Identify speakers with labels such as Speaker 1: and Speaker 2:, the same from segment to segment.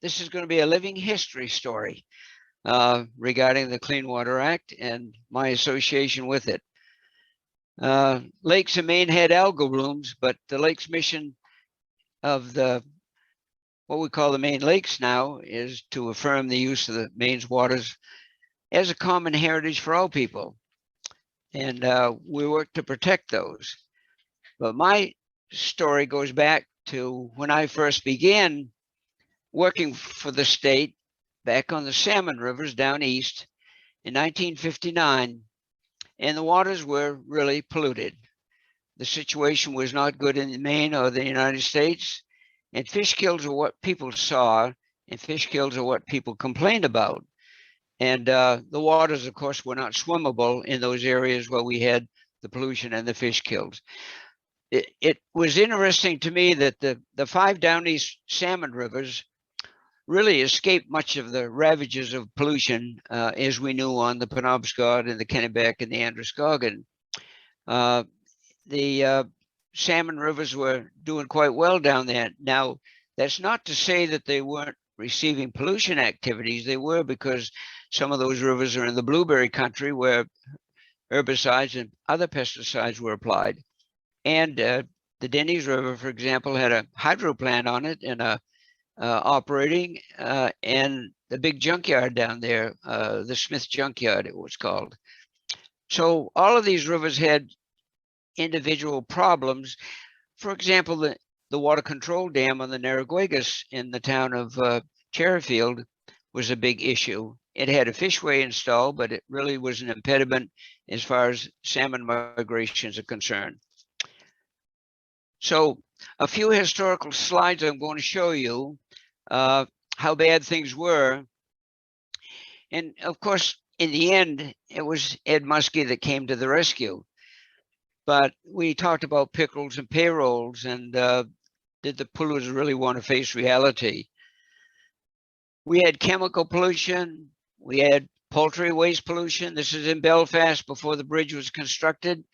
Speaker 1: This is going to be a living history story regarding the Clean Water Act and my association with it. Lakes in Maine had algal blooms, but the lake's mission of what we call the Maine Lakes now is to affirm the use of the Maine's waters as a common heritage for all people. And we work to protect those. But my story goes back to when I first began working for the state back on the salmon rivers down east in 1959, and the waters were really polluted. The situation was not good in Maine or the United States, and fish kills are what people saw, and fish kills are what people complained about. And the waters, of course, were not swimmable in those areas where we had the pollution and the fish kills. It was interesting to me that the 5 down east salmon rivers really escaped much of the ravages of pollution as we knew on the Penobscot and the Kennebec and the Androscoggin. The salmon rivers were doing quite well down there. Now, that's not to say that they weren't receiving pollution activities. They were, because some of those rivers are in the blueberry country where herbicides and other pesticides were applied. And the Denny's River, for example, had a hydro plant on it and operating, and the big junkyard down there, the Smith Junkyard, it was called. So all of these rivers had individual problems. For example, the water control dam on the Narraguagus in the town of Cherryfield was a big issue. It had a fishway installed, but it really was an impediment as far as salmon migrations are concerned. So a few historical slides I'm going to show you how bad things were. And of course, in the end, it was Ed Muskie that came to the rescue. But we talked about pickles and payrolls, and did the polluters really want to face reality? We had chemical pollution. We had poultry waste pollution. This is in Belfast before the bridge was constructed.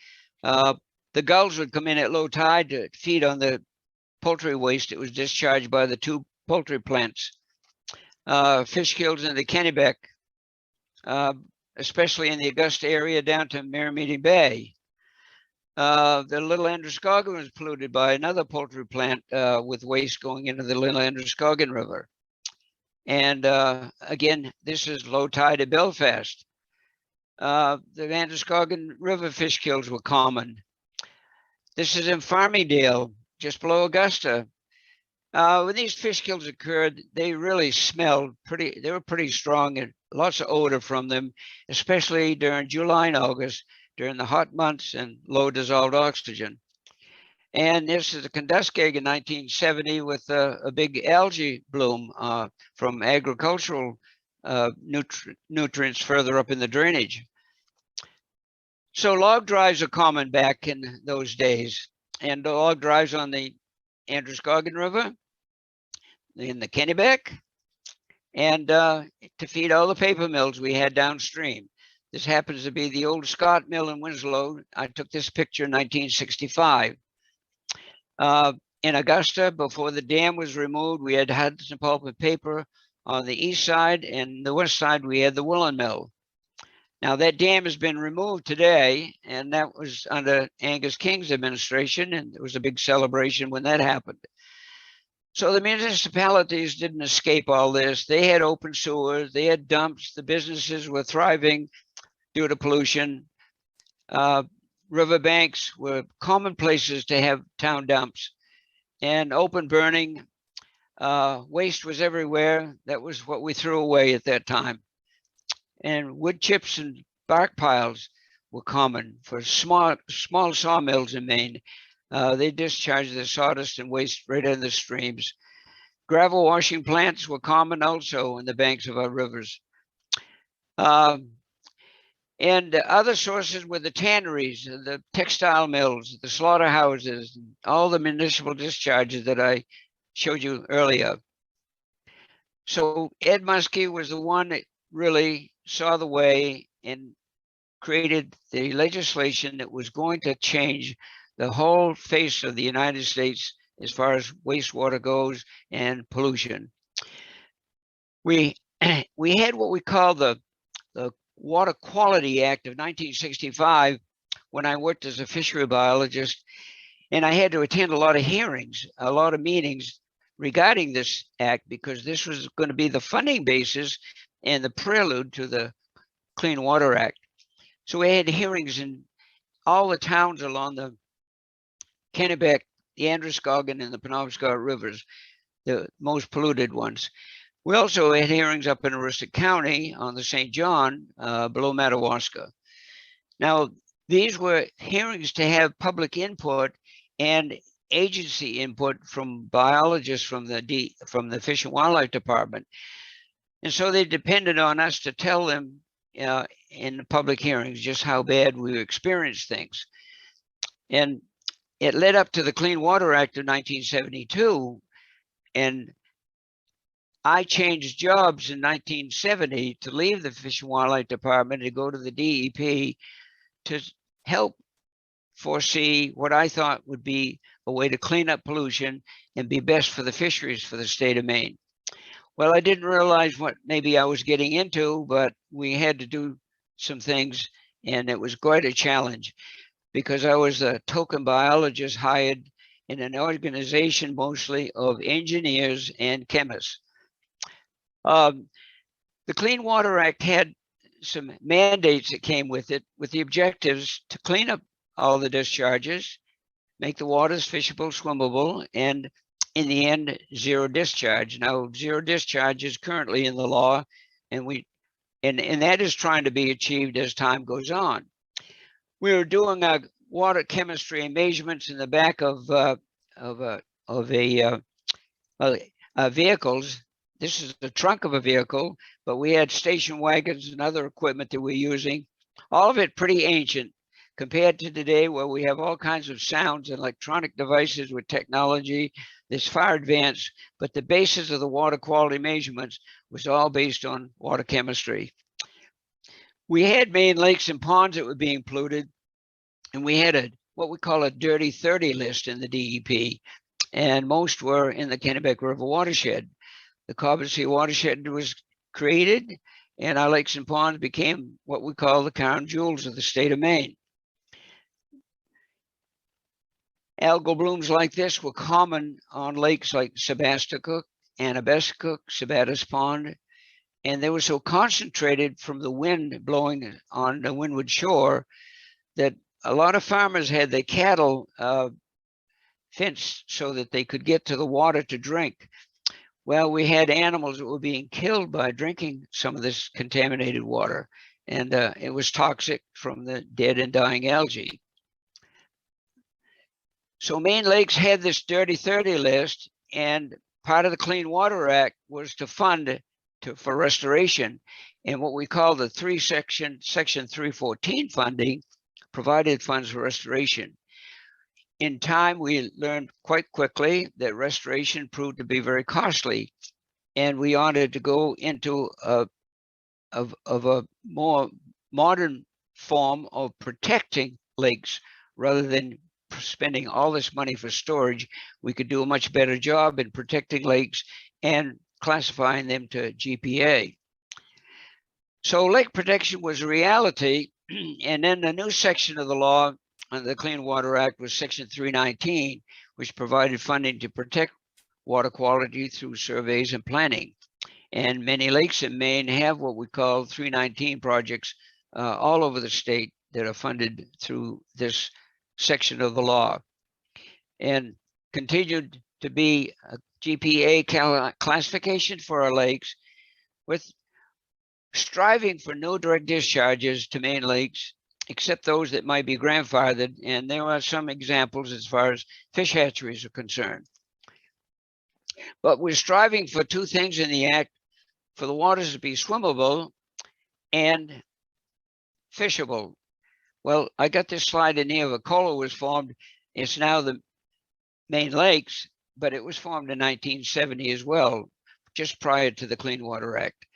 Speaker 1: The gulls would come in at low tide to feed on the poultry waste that was discharged by the 2 poultry plants. Fish kills in the Kennebec, especially in the Augusta area down to Miramichi Bay. The Little Androscoggin was polluted by another poultry plant with waste going into the Little Androscoggin River. And again, this is low tide at Belfast. The Androscoggin River fish kills were common. This is in Farmingdale, just below Augusta. When these fish kills occurred, they really smelled pretty, they were pretty strong and lots of odor from them, especially during July and August, during the hot months and low dissolved oxygen. And this is a Kennebec in 1970 with a big algae bloom from agricultural nutrients further up in the drainage. So log drives are common back in those days, and log drives on the Androscoggin River, in the Kennebec, and to feed all the paper mills we had downstream. This happens to be the old Scott Mill in Winslow. I took this picture in 1965. In Augusta, before the dam was removed, we had Hudson Pulp and Paper on the east side, and the west side we had the woolen mill. Now that dam has been removed today, and that was under Angus King's administration, and there was a big celebration when that happened. So the municipalities didn't escape all this. They had open sewers, they had dumps, the businesses were thriving due to pollution. Riverbanks were common places to have town dumps, and open burning. Waste was everywhere. That was what we threw away at that time. And wood chips and bark piles were common for small sawmills in Maine. They discharged the sawdust and waste right in the streams. Gravel washing plants were common also in the banks of our rivers. And other sources were the tanneries, the textile mills, the slaughterhouses, all the municipal discharges that I showed you earlier. So Ed Muskie was the one that really saw the way and created the legislation that was going to change the whole face of the United States as far as wastewater goes and pollution. We we had what we call the Water Quality Act of 1965 when I worked as a fishery biologist, and I had to attend a lot of hearings, a lot of meetings regarding this act, because this was going to be the funding basis and the prelude to the Clean Water Act. So we had hearings in all the towns along the Kennebec, the Androscoggin, and the Penobscot rivers, the most polluted ones. We also had hearings up in Aroostook County on the St. John, below Madawaska. Now, these were hearings to have public input and agency input from biologists from the Fish and Wildlife Department. And so they depended on us to tell them in the public hearings just how bad we experienced things. And it led up to the Clean Water Act of 1972. And I changed jobs in 1970 to leave the Fish and Wildlife Department to go to the DEP to help foresee what I thought would be a way to clean up pollution and be best for the fisheries for the state of Maine. Well, I didn't realize what maybe I was getting into, but we had to do some things, and it was quite a challenge because I was a token biologist hired in an organization mostly of engineers and chemists. The Clean Water Act had some mandates that came with it, with the objectives to clean up all the discharges, make the waters fishable, swimmable, and in the end, zero discharge. Now, zero discharge is currently in the law, and that is trying to be achieved as time goes on. We were doing our water chemistry and measurements in the back of vehicles. This is the trunk of a vehicle, but we had station wagons and other equipment that we're using. All of it pretty ancient compared to today, where we have all kinds of sounds and electronic devices with technology that's far advanced, but the basis of the water quality measurements was all based on water chemistry. We had Maine lakes and ponds that were being polluted, and we had what we call a dirty 30 list in the DEP, and most were in the Kennebec River watershed. The Carbon Sea watershed was created, and our lakes and ponds became what we call the crown jewels of the state of Maine. Algal blooms like this were common on lakes like Sebastopol, Anabescook, Sabatis Pond, and they were so concentrated from the wind blowing on the windward shore that a lot of farmers had their cattle fenced so that they could get to the water to drink. Well, we had animals that were being killed by drinking some of this contaminated water, and it was toxic from the dead and dying algae. So Maine lakes had this dirty 30 list, and part of the Clean Water Act was to fund for restoration. And what we call the section 314 funding provided funds for restoration. In time, we learned quite quickly that restoration proved to be very costly, and we wanted to go into a more modern form of protecting lakes rather than spending all this money for storage. We could do a much better job in protecting lakes and classifying them to GPA. So lake protection was a reality, and then the new section of the law under the Clean Water Act was Section 319, which provided funding to protect water quality through surveys and planning. And many lakes in Maine have what we call 319 projects all over the state that are funded through this section of the law, and continued to be a GPA classification for our lakes, with striving for no direct discharges to Maine lakes, except those that might be grandfathered. And there are some examples as far as fish hatcheries are concerned. But we're striving for two things in the act: for the waters to be swimmable and fishable. Well, I got this slide in here. Vacola was formed. It's now the Maine Lakes, but it was formed in 1970 as well, just prior to the Clean Water Act.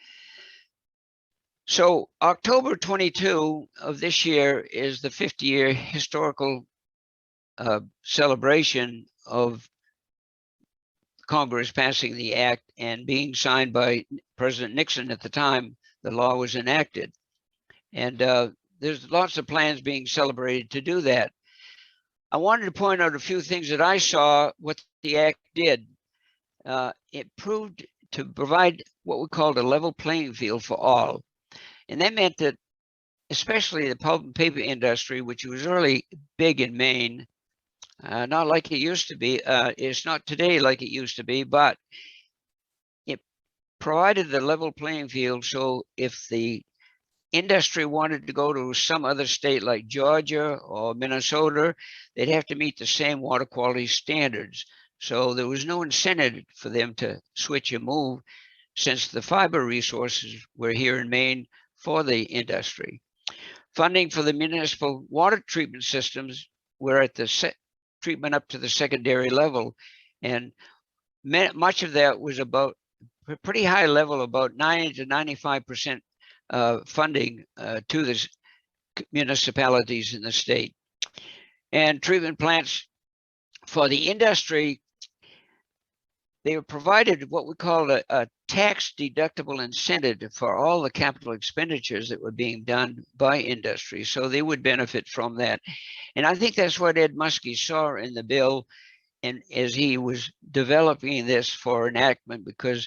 Speaker 1: So October 22 of this year is the 50-year historical celebration of Congress passing the act and being signed by President Nixon at the time the law was enacted. And there's lots of plans being celebrated to do that. I wanted to point out a few things that I saw what the act did. It proved to provide what we called a level playing field for all. And that meant that especially the pulp and paper industry, which was really big in Maine, not like it used to be. It's not today like it used to be, but it provided the level playing field. So if the industry wanted to go to some other state like Georgia or Minnesota, they'd have to meet the same water quality standards. So there was no incentive for them to switch and move, since the fiber resources were here in Maine for the industry. Funding for the municipal water treatment systems were at the treatment up to the secondary level. And much of that was about a pretty high level, about 90 to 95% funding to the municipalities in the state. And treatment plants for the industry, they were provided what we call a tax deductible incentive for all the capital expenditures that were being done by industry. So they would benefit from that. And I think that's what Ed Muskie saw in the bill, and as he was developing this for enactment, because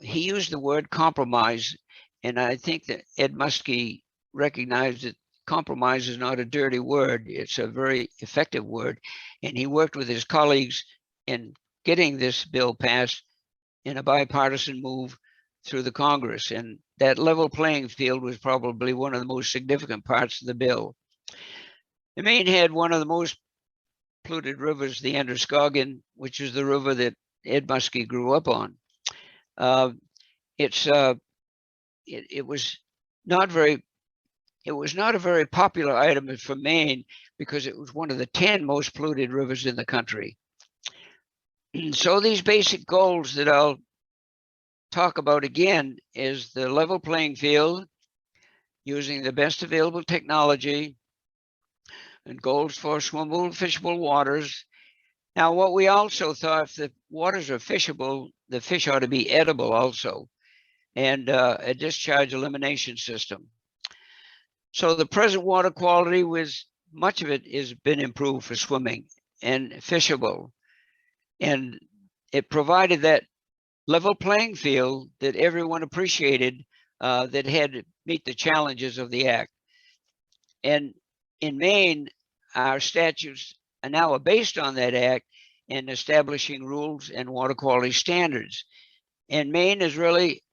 Speaker 1: he used the word compromise. And I think that Ed Muskie recognized that compromise is not a dirty word. It's a very effective word. And he worked with his colleagues in getting this bill passed in a bipartisan move through the Congress. And that level playing field was probably one of the most significant parts of the bill. The Maine had one of the most polluted rivers, the Androscoggin, which is the river that Ed Muskie grew up on. It was not a very popular item for Maine because it was one of the 10 most polluted rivers in the country. So these basic goals that I'll talk about again is the level playing field, using the best available technology, and goals for swimmable and fishable waters. Now, what we also thought, if the waters are fishable, the fish ought to be edible also, and a discharge elimination system. So the present water quality much of it has been improved for swimming and fishable. And it provided that level playing field that everyone appreciated, that had to meet the challenges of the act. And in Maine, our statutes are now based on that act in establishing rules and water quality standards. And Maine is really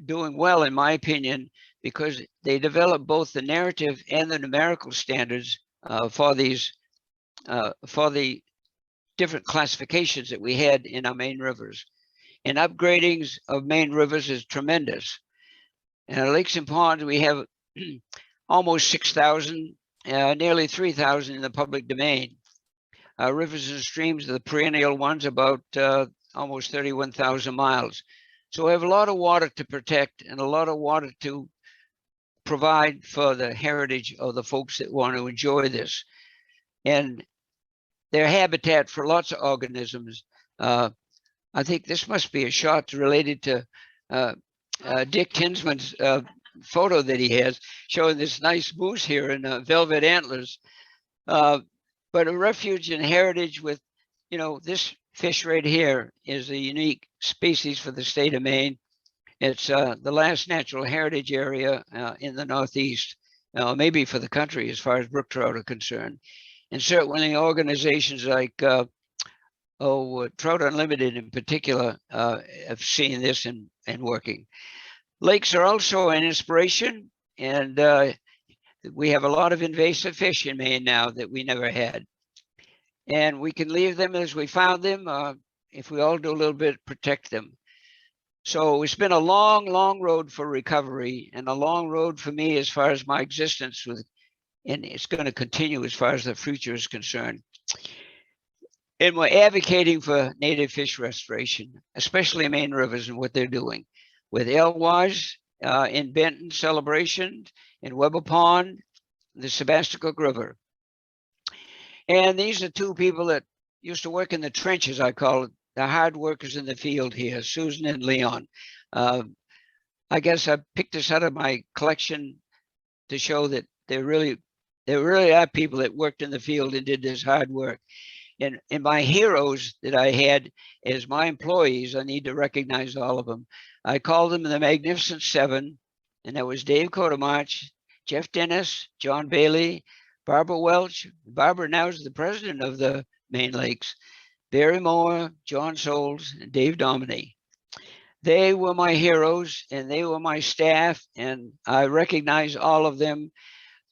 Speaker 1: doing well, in my opinion, because they develop both the narrative and the numerical standards for the different classifications that we had in our main rivers. And upgradings of main rivers is tremendous. And our lakes and ponds, we have almost 6,000, nearly 3,000 in the public domain. Our rivers and streams are the perennial ones, about almost 31,000 miles. So we have a lot of water to protect and a lot of water to provide for the heritage of the folks that want to enjoy this. And their habitat for lots of organisms. I think this must be a shot related to Dick Kinsman's photo that he has, showing this nice moose here in velvet antlers. But a refuge and heritage with, this fish right here is a unique species for the state of Maine. It's the last natural heritage area in the Northeast, maybe for the country as far as brook trout are concerned. And certainly organizations like Trout Unlimited in particular have seen this and working. Lakes are also an inspiration, and we have a lot of invasive fish in Maine now that we never had. And we can leave them as we found them. If we all do a little bit, protect them. So it's been a long, long road for recovery, and a long road for me as far as my existence and it's going to continue as far as the future is concerned. And we're advocating for native fish restoration, especially in Maine rivers and what they're doing with alewives in Benton Celebration, in Weber Pond, the Sebastopol River. And these are two people that used to work in the trenches, I call it, the hard workers in the field here, Susan and Leon. I guess I picked this out of my collection to show that there really are people that worked in the field and did this hard work. And my heroes that I had as my employees, I need to recognize all of them. I called them the Magnificent Seven, and that was Dave Courtemanch, Jeff Dennis, John Bailey, Barbara Welch. Barbara now is the president of the Maine Lakes, Barry Moore, John Souls, and Dave Dominy. They were my heroes and they were my staff, and I recognize all of them.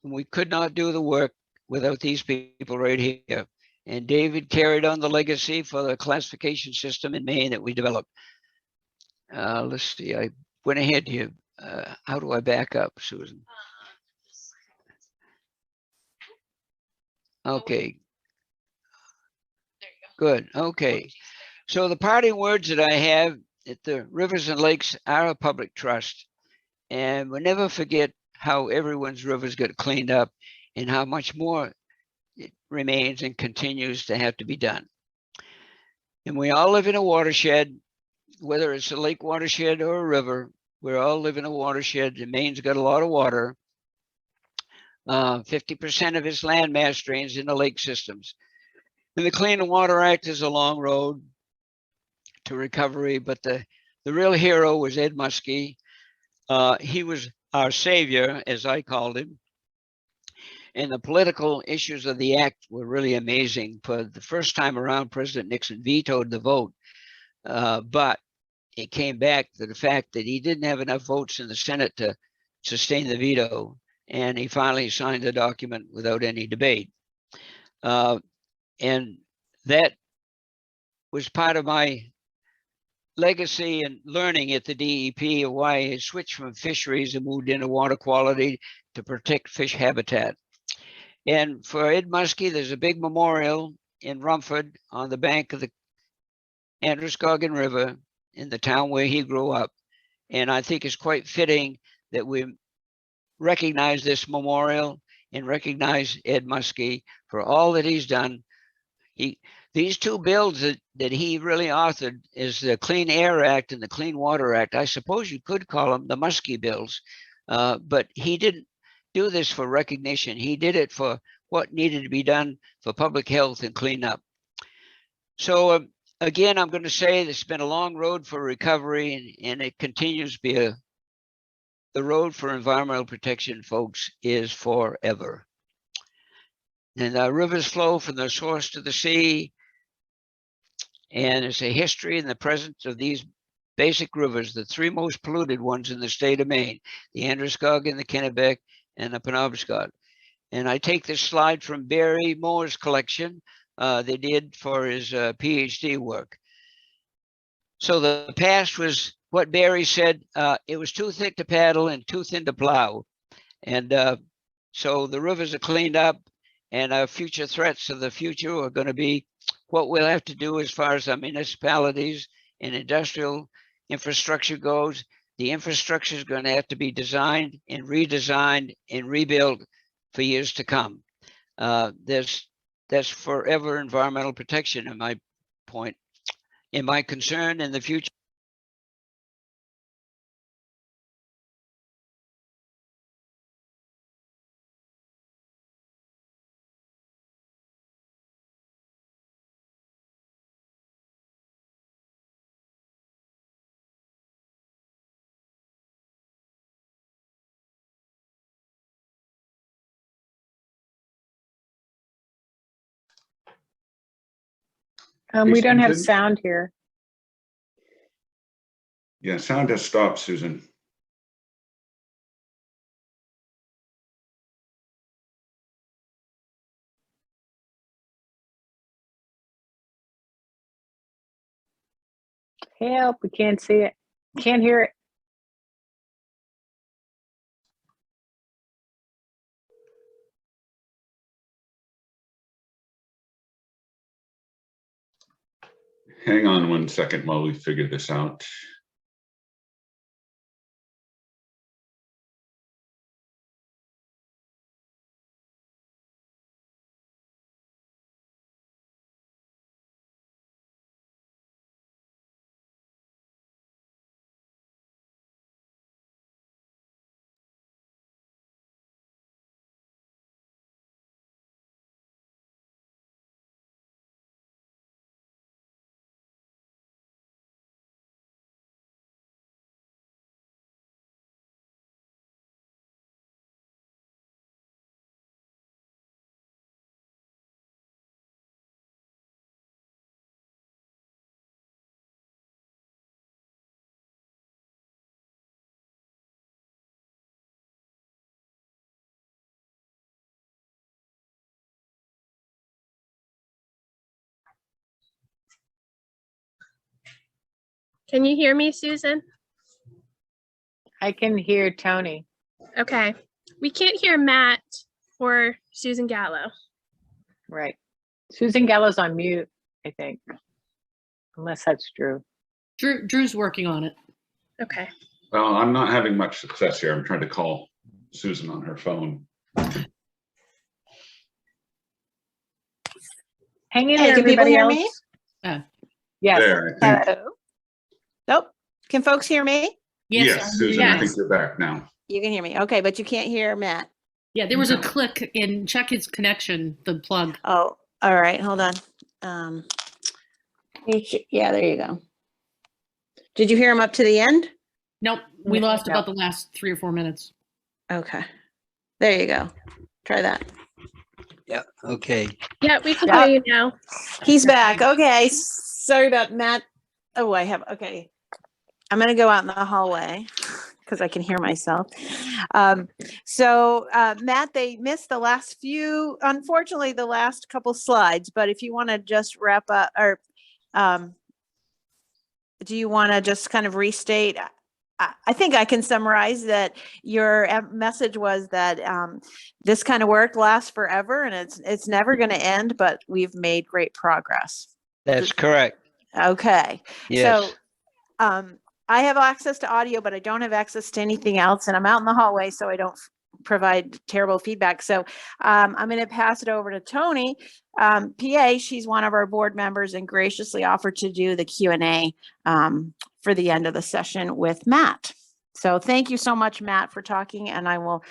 Speaker 1: We could not do the work without these people right here. And David carried on the legacy for the classification system in Maine that we developed. Let's see, I went ahead here. How do I back up, Susan? Okay. Good. Okay. So the parting words that I have, that the rivers and lakes are a public trust. And we'll never forget how everyone's rivers got cleaned up and how much more it remains and continues to have to be done. And we all live in a watershed, whether it's a lake watershed or a river. We all live in a watershed. And Maine's got a lot of water. 50% of its land mass drains into lake systems. And the Clean Water Act is a long road to recovery, but the real hero was Ed Muskie. He was our savior, as I called him. And the political issues of the act were really amazing. For the first time around, President Nixon vetoed the vote, but it came back to the fact that he didn't have enough votes in the Senate to sustain the veto, and he finally signed the document without any debate. And that was part of my legacy and learning at the DEP of why I switched from fisheries and moved into water quality to protect fish habitat. And for Ed Muskie, there's a big memorial in Rumford on the bank of the Androscoggin River in the town where he grew up. And I think it's quite fitting that we recognize this memorial and recognize Ed Muskie for all that he's done. These two bills that he really authored is the Clean Air Act and the Clean Water Act. I suppose you could call them the Muskie bills, but he didn't do this for recognition. He did it for what needed to be done for public health and cleanup. So again, I'm going to say it's been a long road for recovery, and it continues to be the road for environmental protection, folks, is forever. And the rivers flow from the source to the sea. And it's a history in the presence of these basic rivers, the three most polluted ones in the state of Maine, the Androscoggin, the Kennebec, and the Penobscot. And I take this slide from Barry Moore's collection they did for his PhD work. So the past was what Barry said, it was too thick to paddle and too thin to plow. And so the rivers are cleaned up, and our future threats of the future are going to be what we'll have to do as far as our municipalities and industrial infrastructure goes. The infrastructure is going to have to be designed and redesigned and rebuilt for years to come. That's forever environmental protection in my point, in my concern in the future.
Speaker 2: We don't have sound here.
Speaker 3: Yeah, sound has stopped, Susan.
Speaker 2: Help, we can't see it. Can't hear it.
Speaker 3: Hang on 1 second while we figure this out.
Speaker 4: Can you hear me, Susan?
Speaker 2: I can hear Tony.
Speaker 4: Okay. We can't hear Matt or Susan Gallo.
Speaker 2: Right. Susan Gallo's on mute, I think. Unless that's true.
Speaker 5: Drew's working on it.
Speaker 4: Okay.
Speaker 3: Well, I'm not having much success here. I'm trying to call Susan on her phone.
Speaker 2: Hang in
Speaker 6: Hey,
Speaker 2: there,
Speaker 6: can people
Speaker 2: everybody
Speaker 6: hear
Speaker 2: else.
Speaker 6: me?
Speaker 2: Yes.
Speaker 3: There, I think.
Speaker 6: Hello? Nope. Can folks hear me?
Speaker 3: Yes, Susan, I
Speaker 4: Yes.
Speaker 3: think you're back now.
Speaker 6: You can hear me. Okay, but you can't hear Matt.
Speaker 5: Yeah, there was a click in check his connection, the plug.
Speaker 6: Oh, all right. Hold on. Yeah, there you go. Did you hear him up to the end?
Speaker 5: Nope, we
Speaker 2: No,
Speaker 5: lost
Speaker 2: no.
Speaker 5: about the last 3 or 4 minutes.
Speaker 6: Okay. There you go. Try that.
Speaker 1: Yeah, okay.
Speaker 4: Yeah, we can
Speaker 2: Yeah.
Speaker 4: hear you now.
Speaker 6: He's back. Okay. Sorry about Matt. Oh, okay. I'm going to go out in the hallway because I can hear myself. Matt, they missed the last few, unfortunately, the last couple slides, but if you want to just wrap up or do you want to just kind of restate? I think I can summarize that your message was that this kind of work lasts forever and it's never going to end, but we've made great progress.
Speaker 1: That's correct.
Speaker 6: Okay.
Speaker 1: Yes.
Speaker 6: So I have access to audio, but I don't have access to anything else. And I'm out in the hallway, so I don't provide terrible feedback. So I'm going to pass it over to Tony. PA, she's one of our board members and graciously offered to do the Q&A for the end of the session with Matt. So thank you so much, Matt, for talking. And I will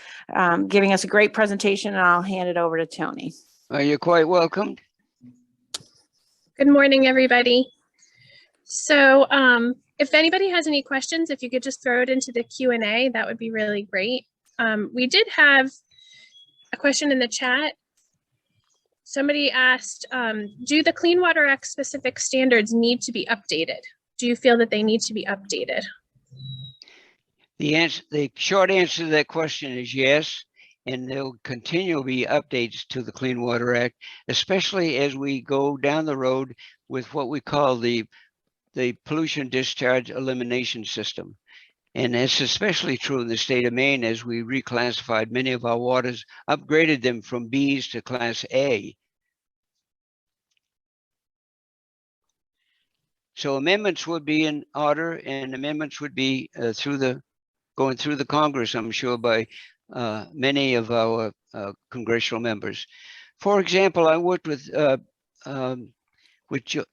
Speaker 6: giving us a great presentation, and I'll hand it over to Tony.
Speaker 1: You're quite welcome.
Speaker 4: Good morning, everybody. So if anybody has any questions, if you could just throw it into the Q&A, that would be really great. We did have a question in the chat. Somebody asked, do the Clean Water Act specific standards need to be updated? Do you feel that they need to be updated?
Speaker 1: The short answer to that question is yes, and there'll continue to be updates to the Clean Water Act, especially as we go down the road with what we call the pollution discharge elimination system. And that's especially true in the state of Maine as we reclassified many of our waters, upgraded them from Bs to Class A. So amendments would be in order, and amendments would be going through the Congress, I'm sure, by many of our congressional members. For example, I worked with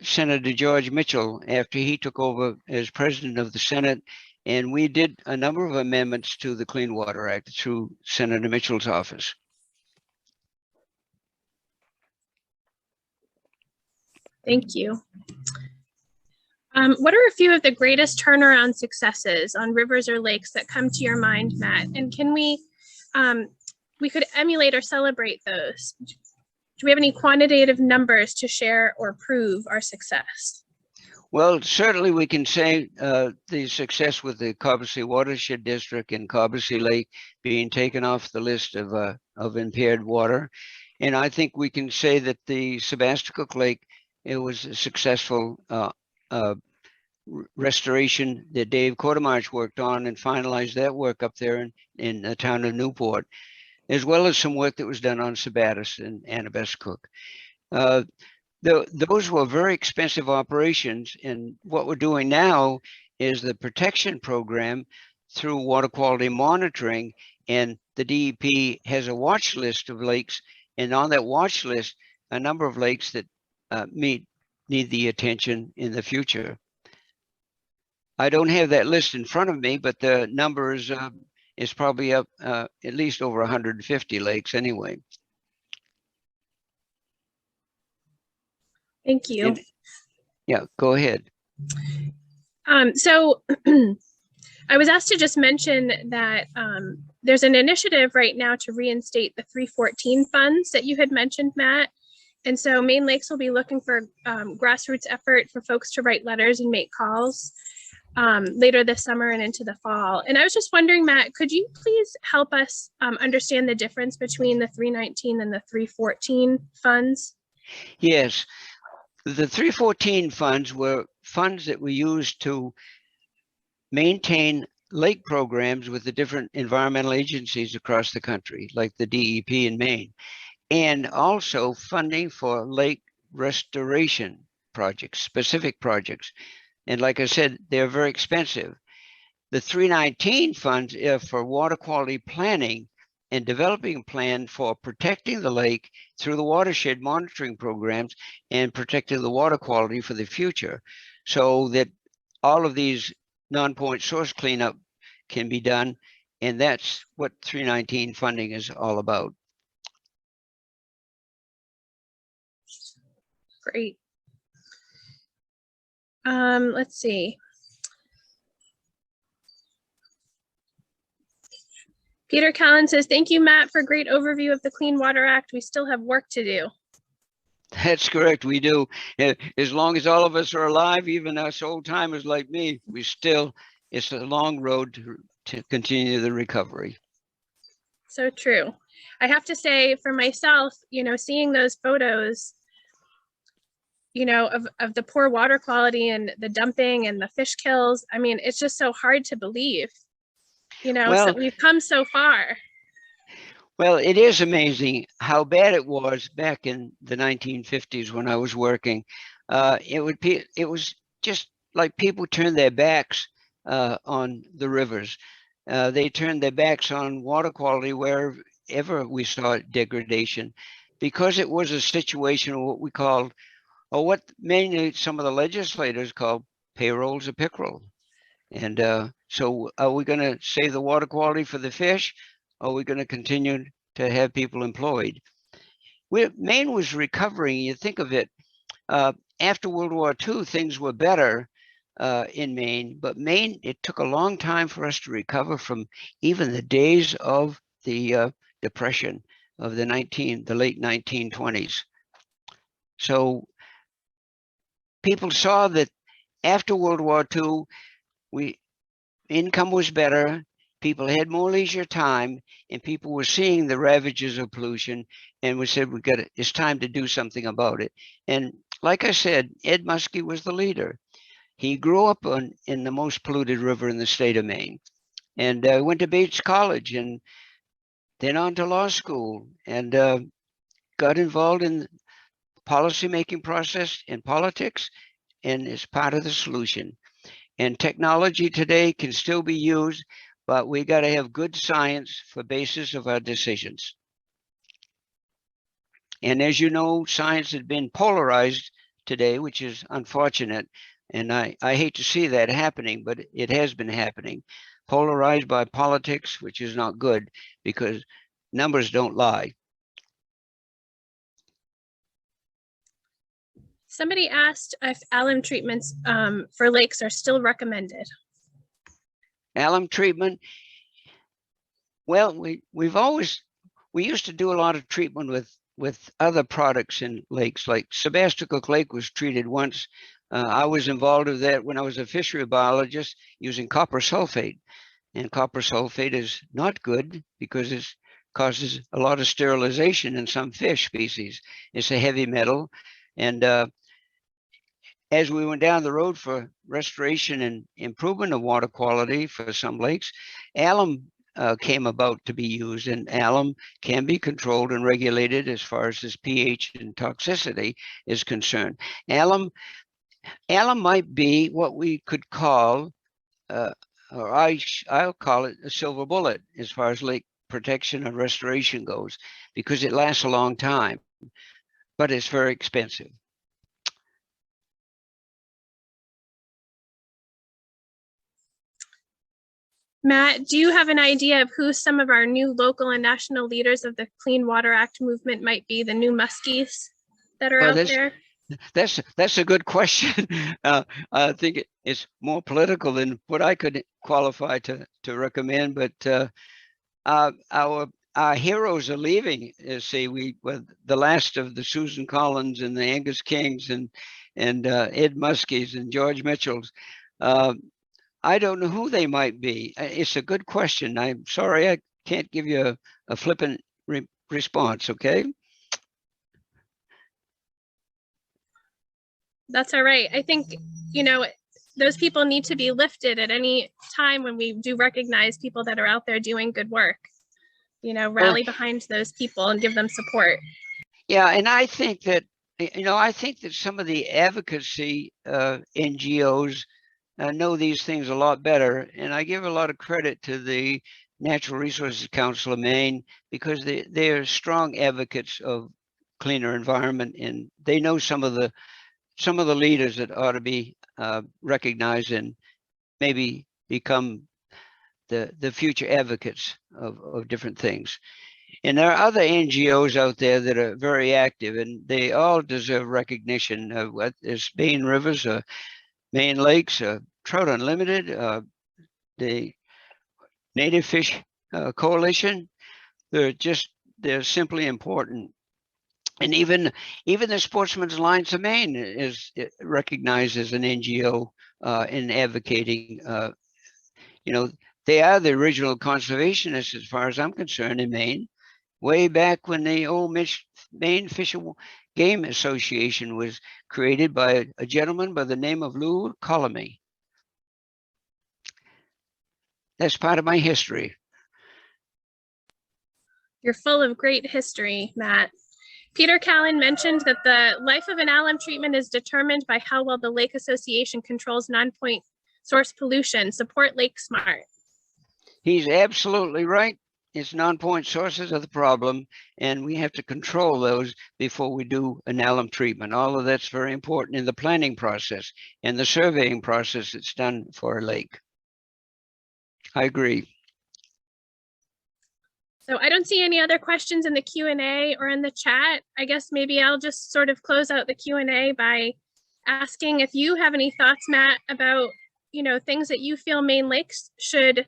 Speaker 1: Senator George Mitchell after he took over as president of the Senate, and we did a number of amendments to the Clean Water Act through Senator Mitchell's office.
Speaker 4: Thank you. What are a few of the greatest turnaround successes on rivers or lakes that come to your mind, Matt? And can we could emulate or celebrate those? Do we have any quantitative numbers to share or prove our success?
Speaker 1: Well, certainly we can say the success with the Cobussy Watershed District and Cobussy Lake being taken off the list of impaired water. And I think we can say that the Sebastopol Lake, it was a successful restoration that David Courtemanch worked on and finalized that work up there in the town of Newport, as well as some work that was done on Sebatis and Androscoggin. Those were very expensive operations, and what we're doing now is the protection program through water quality monitoring, and the DEP has a watch list of lakes, and on that watch list, a number of lakes that need the attention in the future. I don't have that list in front of me, but the number is probably up at least over 150 lakes anyway.
Speaker 4: Thank you.
Speaker 1: And, yeah, go ahead.
Speaker 4: So I was asked to just mention that there's an initiative right now to reinstate the 314 funds that you had mentioned, Matt. And so Maine Lakes will be looking for grassroots effort for folks to write letters and make calls later this summer and into the fall. And I was just wondering, Matt, could you please help us understand the difference between the 319 and the 314 funds?
Speaker 1: Yes, the 314 funds were funds that we use to maintain lake programs with the different environmental agencies across the country, like the DEP in Maine, and also funding for lake restoration projects, specific projects. And like I said, they're very expensive. The 319 funds are for water quality planning and developing a plan for protecting the lake through the watershed monitoring programs and protecting the water quality for the future, so that all of these non-point source cleanup can be done. And that's what 319 funding is all about.
Speaker 4: Great. Let's see. Peter Callan says, thank you, Matt, for a great overview of the Clean Water Act. We still have work to do.
Speaker 1: That's correct. We do. As long as all of us are alive, even us old timers like me, we still, it's a long road to continue the recovery.
Speaker 4: So true. I have to say for myself, you know, seeing those photos, you know, of the poor water quality and the dumping and the fish kills, I mean, it's just so hard to believe, you know, so we've come so far.
Speaker 1: Well, it is amazing how bad it was back in the 1950s when I was working. It was just like people turned their backs on the rivers. They turned their backs on water quality wherever we saw degradation, because it was a situation of what we called, or what mainly some of the legislators called, payrolls of pickerel. And so are we going to save the water quality for the fish? Or are we going to continue to have people employed? Maine was recovering. You think of it, after World War II, things were better in Maine, but Maine, it took a long time for us to recover from even the days of the Depression of the late 1920s. So people saw that after World War II, income was better, people had more leisure time, and people were seeing the ravages of pollution, and we said, it's time to do something about it. And like I said, Ed Muskie was the leader. He grew up in the most polluted river in the state of Maine, and went to Bates College and then on to law school, and got involved in the policymaking process in politics, and is part of the solution. And technology today can still be used, but we got to have good science for basis of our decisions. And as you know, science has been polarized today, which is unfortunate. And I hate to see that happening, but it has been happening. Polarized by politics, which is not good, because numbers don't lie.
Speaker 4: Somebody asked if alum treatments for lakes are still recommended.
Speaker 1: Alum treatment. Well, we used to do a lot of treatment with other products in lakes, like Sebastopol Lake was treated once. I was involved with that when I was a fishery biologist, using copper sulfate. And copper sulfate is not good because it causes a lot of sterilization in some fish species. It's a heavy metal. And as we went down the road for restoration and improvement of water quality for some lakes, alum came about to be used, and alum can be controlled and regulated as far as its pH and toxicity is concerned. Alum might be what we could call, or I'll call it, a silver bullet as far as lake protection and restoration goes, because it lasts a long time, but it's very expensive.
Speaker 4: Matt, do you have an idea of who some of our new local and national leaders of the Clean Water Act movement might be, the new Muskies that are out there?
Speaker 1: That's a good question. I think it's more political than what I could qualify to recommend, but our heroes are leaving. See, we were the last of the Susan Collins and the Angus Kings and Ed Muskies and George Mitchells. I don't know who they might be. It's a good question. I'm sorry, I can't give you a flippant response, okay?
Speaker 4: That's all right. I think, you know, those people need to be lifted at any time when we do recognize people that are out there doing good work. You know, rally behind those people and give them support.
Speaker 1: Yeah, and I think that, I think that some of the advocacy NGOs know these things a lot better. And I give a lot of credit to the Natural Resources Council of Maine, because they're strong advocates of cleaner environment, and they know some of the leaders that ought to be recognized and maybe become the future advocates of different things. And there are other NGOs out there that are very active, and they all deserve recognition. What is Maine Rivers, Maine Lakes, Trout Unlimited, the Native Fish Coalition. They're simply important. And even the Sportsmen's Alliance of Maine is recognized as an NGO in advocating. They are the original conservationists, as far as I'm concerned, in Maine. Way back when the old Maine Fishable Game Association was created by a gentleman by the name of Lou Colamy. That's part of my history.
Speaker 4: You're full of great history, Matt. Peter Callan mentioned that the life of an alum treatment is determined by how well the Lake Association controls non-point source pollution. Support Lake Smart.
Speaker 1: He's absolutely right. It's non-point sources are the problem, and we have to control those before we do an alum treatment. All of that's very important in the planning process and the surveying process that's done for a lake. I agree.
Speaker 4: So I don't see any other questions in the Q&A or in the chat. I guess maybe I'll just sort of close out the Q&A by asking if you have any thoughts, Matt, about, things that you feel Maine Lakes should,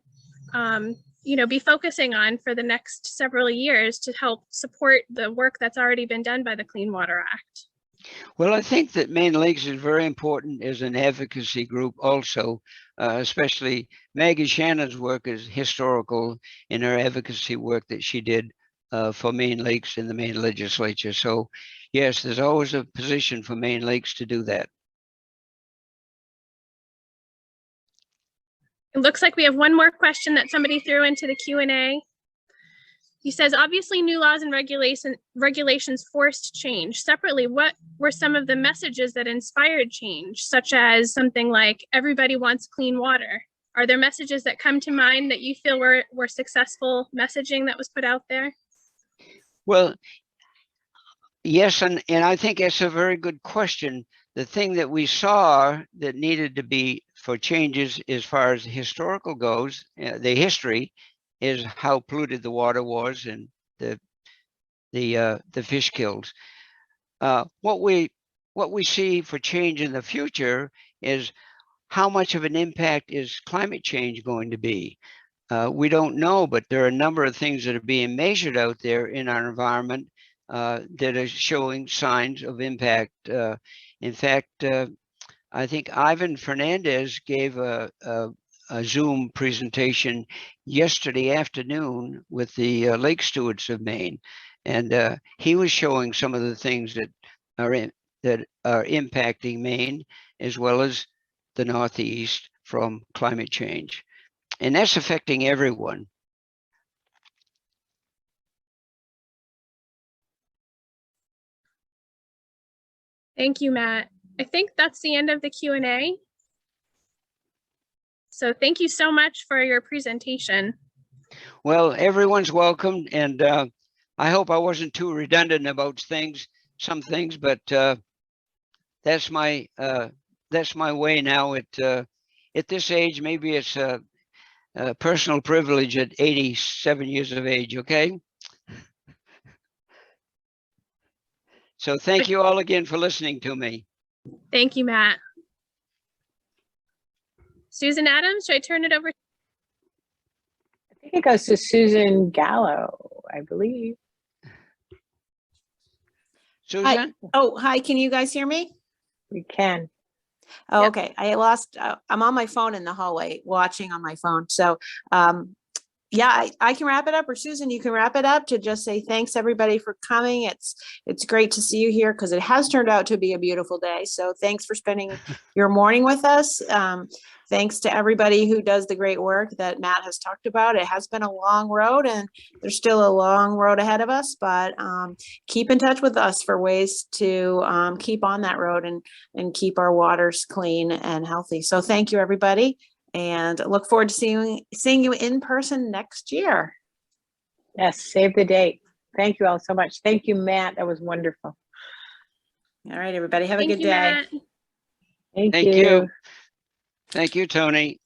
Speaker 4: be focusing on for the next several years to help support the work that's already been done by the Clean Water Act.
Speaker 1: Well, I think that Maine Lakes is very important as an advocacy group also, especially Maggie Shannon's work is historical in her advocacy work that she did for Maine Lakes in the Maine legislature. So yes, there's always a position for Maine Lakes to do that.
Speaker 4: It looks like we have one more question that somebody threw into the Q&A. He says, obviously new laws and regulations forced change. Separately, what were some of the messages that inspired change, such as something like everybody wants clean water? Are there messages that come to mind that you feel were successful messaging that was put out there?
Speaker 1: Well, yes, and I think that's a very good question. The thing that we saw that needed to be for changes as far as historical goes, the history, is how polluted the water was and the fish kills. What we see for change in the future is how much of an impact is climate change going to be. We don't know, but there are a number of things that are being measured out there in our environment that are showing signs of impact. In fact, I think Ivan Fernandez gave a Zoom presentation yesterday afternoon with the Lake Stewards of Maine, and he was showing some of the things that are impacting Maine as well as the Northeast from climate change, and that's affecting everyone.
Speaker 4: Thank you, Matt. I think that's the end of the Q&A. So thank you so much for your presentation.
Speaker 1: Well, everyone's welcome, and I hope I wasn't too redundant about some things, but that's my way now. At this age, maybe it's a personal privilege at 87 years of age. Okay. So thank you all again for listening to me.
Speaker 4: Thank you, Matt. Susan Adams, should I turn it over?
Speaker 2: I think it goes to Susan Gallo, I believe.
Speaker 1: Susan?
Speaker 6: Hi, can you guys hear me?
Speaker 2: We can.
Speaker 6: Oh,
Speaker 4: Yep.
Speaker 6: okay. I'm on my phone in the hallway watching on my phone. So, yeah, I can wrap it up, or Susan, you can wrap it up to just say thanks everybody for coming. It's great to see you here because it has turned out to be a beautiful day. So thanks for spending your morning with us. Thanks to everybody who does the great work that Matt has talked about. It has been a long road and there's still a long road ahead of us, but keep in touch with us for ways to keep on that road and keep our waters clean and healthy. So thank you, everybody. And look forward to seeing you in person next year.
Speaker 2: Yes, save the date. Thank you all so much. Thank you, Matt. That was wonderful.
Speaker 6: All right, everybody, have a
Speaker 4: Thank
Speaker 6: good
Speaker 4: you,
Speaker 6: day.
Speaker 4: Matt.
Speaker 2: Thank
Speaker 1: Thank
Speaker 2: you.
Speaker 1: you. Thank you, Tony.